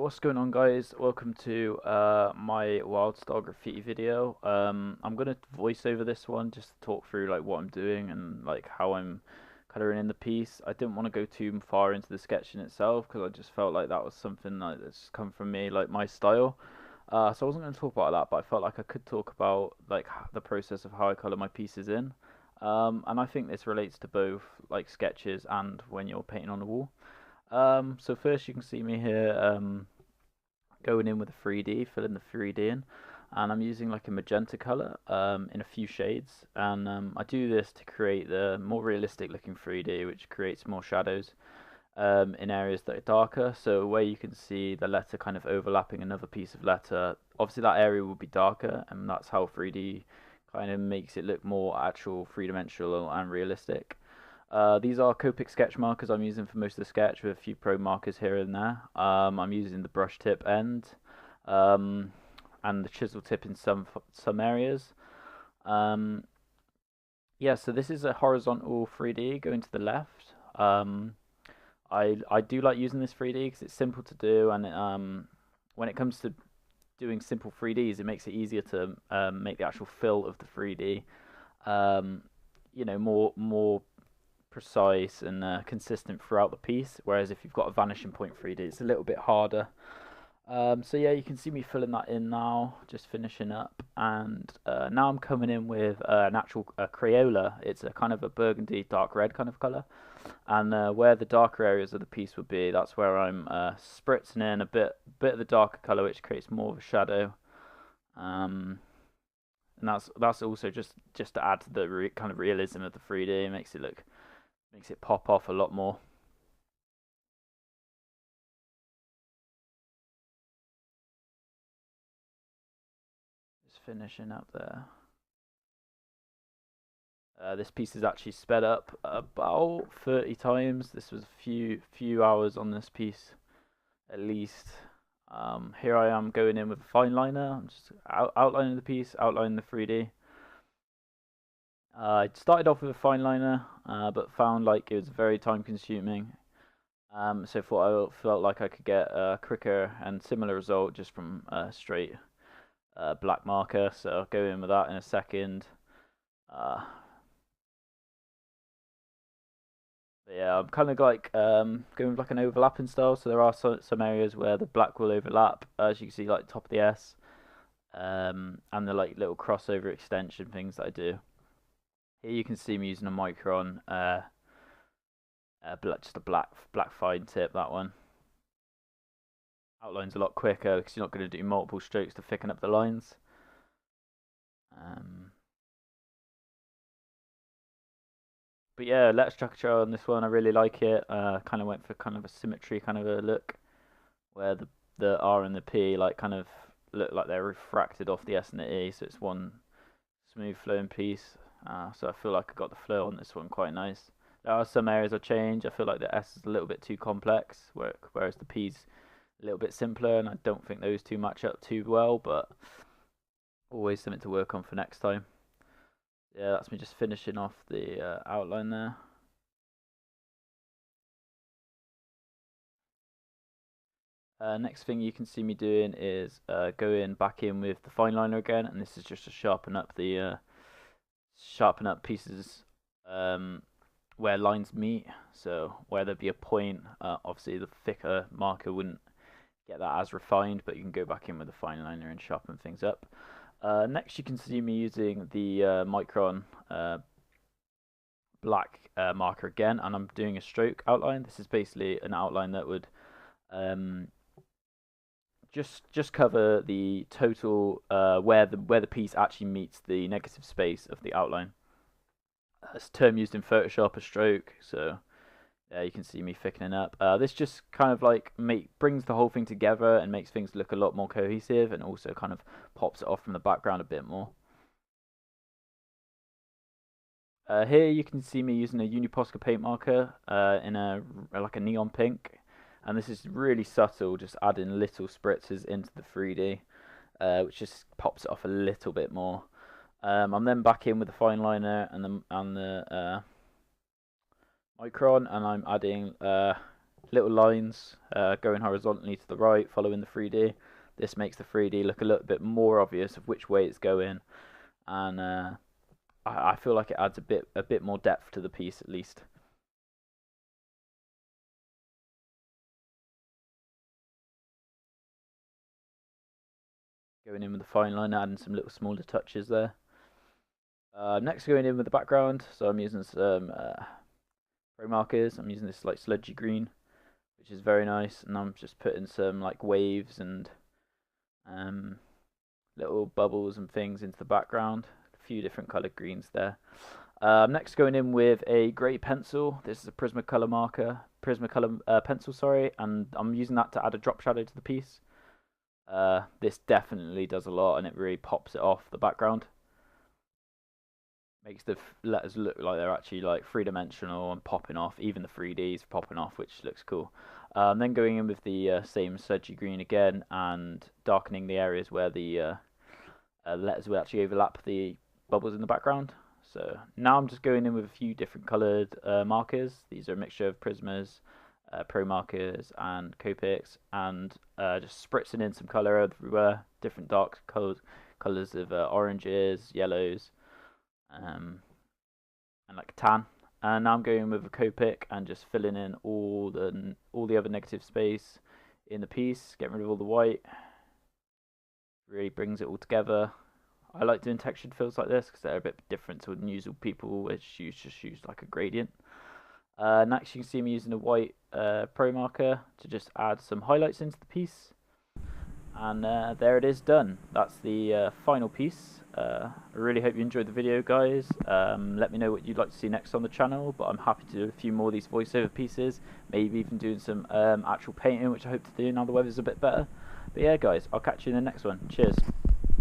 What's going on, guys? Welcome to my wild style graffiti video. I'm gonna voice over this one just to talk through like what I'm doing and like how I'm coloring in the piece. I didn't want to go too far into the sketching itself because I just felt like that was something like that's come from me, like my style. So I wasn't going to talk about that, but I felt like I could talk about like the process of how I color my pieces in. And I think this relates to both like sketches and when you're painting on the wall. So first you can see me here going in with a 3D, filling the 3D in, and I'm using like a magenta color in a few shades, and I do this to create the more realistic looking 3D, which creates more shadows in areas that are darker. So where you can see the letter kind of overlapping another piece of letter, obviously that area will be darker, and that's how 3D kind of makes it look more actual, three-dimensional and realistic. These are Copic sketch markers I'm using for most of the sketch with a few pro markers here and there. I'm using the brush tip end um, and the chisel tip in some areas. Um, yeah, so this is a horizontal 3D going to the left. I do like using this 3D because it's simple to do, and when it comes to doing simple 3Ds, it makes it easier to make the actual fill of the 3D. More precise and consistent throughout the piece. Whereas if you've got a vanishing point 3D, it's a little bit harder. So yeah, you can see me filling that in now, just finishing up, and now I'm coming in with an actual Crayola. It's a kind of a burgundy dark red kind of color, and where the darker areas of the piece would be, that's where I'm spritzing in a bit of the darker color, which creates more of a shadow. And that's also just to add to the kind of realism of the 3D. It makes it pop off a lot more. Just finishing up there. This piece is actually sped up about 30 times. This was a few hours on this piece, at least. Here I am going in with a fine liner. I'm just outlining the piece, outlining the 3D. I started off with a fine liner, but found like it was very time consuming. So I felt like I could get a quicker and similar result just from a straight black marker. So I'll go in with that in a second. Yeah, I'm kind of like going with like an overlapping style. So there are some areas where the black will overlap, as you can see, like top of the S, and the like little crossover extension things that I do. Here you can see me using a micron, just a black fine tip. That one outlines a lot quicker because you're not going to do multiple strokes to thicken up the lines. But yeah, letter structure on this one, I really like it. Kind of went for kind of a symmetry kind of a look, where the R and the P like kind of look like they're refracted off the S and the E, so it's one smooth flowing piece. So I feel like I got the flow on this one quite nice. There are some areas I change. I feel like the S is a little bit too complex, whereas the P's a little bit simpler, and I don't think those two match up too well, but always something to work on for next time. Yeah, that's me just finishing off the outline there. Next thing you can see me doing is going back in with the fine liner again, and this is just to sharpen up pieces where lines meet. So where there'd be a point, obviously the thicker marker wouldn't get that as refined, but you can go back in with the fine liner and sharpen things up. Next you can see me using the Micron black marker again, and I'm doing a stroke outline. This is basically an outline that would just cover the total where the piece actually meets the negative space of the outline. It's a term used in Photoshop, a stroke. So yeah, you can see me thickening up. This just kind of like brings the whole thing together and makes things look a lot more cohesive, and also kind of pops it off from the background a bit more. Here you can see me using a Uniposca paint marker in like a neon pink, and this is really subtle, just adding little spritzes into the 3D, which just pops it off a little bit more. I'm then back in with the fine liner and the micron, and I'm adding little lines going horizontally to the right, following the 3D. This makes the 3D look a little bit more obvious of which way it's going, and I feel like it adds a bit more depth to the piece at least. Going in with the fine line, adding some little smaller touches there. Next, going in with the background, so I'm using some pro markers. I'm using this like sludgy green, which is very nice, and I'm just putting some like waves and little bubbles and things into the background. A few different coloured greens there. Next, going in with a grey pencil. This is a Prismacolor marker, Prismacolor pencil, sorry, and I'm using that to add a drop shadow to the piece. This definitely does a lot, and it really pops it off the background. Makes the letters look like they're actually like three-dimensional and popping off. Even the 3Ds popping off, which looks cool. Then going in with the same sludgy green again and darkening the areas where the letters will actually overlap the bubbles in the background. So now I'm just going in with a few different coloured markers. These are a mixture of Prismas, Pro markers, and Copics, and just spritzing in some colour everywhere. Different dark colours of oranges, yellows, and like tan. And now I'm going with a Copic and just filling in all the other negative space in the piece, getting rid of all the white. Really brings it all together. I like doing textured fills like this because they're a bit different to usual people, which just use like a gradient. Next, you can see me using a white Pro marker to just add some highlights into the piece. And there it is, done. That's the final piece. I really hope you enjoyed the video, guys. Let me know what you'd like to see next on the channel, but I'm happy to do a few more of these voiceover pieces, maybe even doing some actual painting, which I hope to do now the weather's a bit better. But yeah, guys, I'll catch you in the next one. Cheers.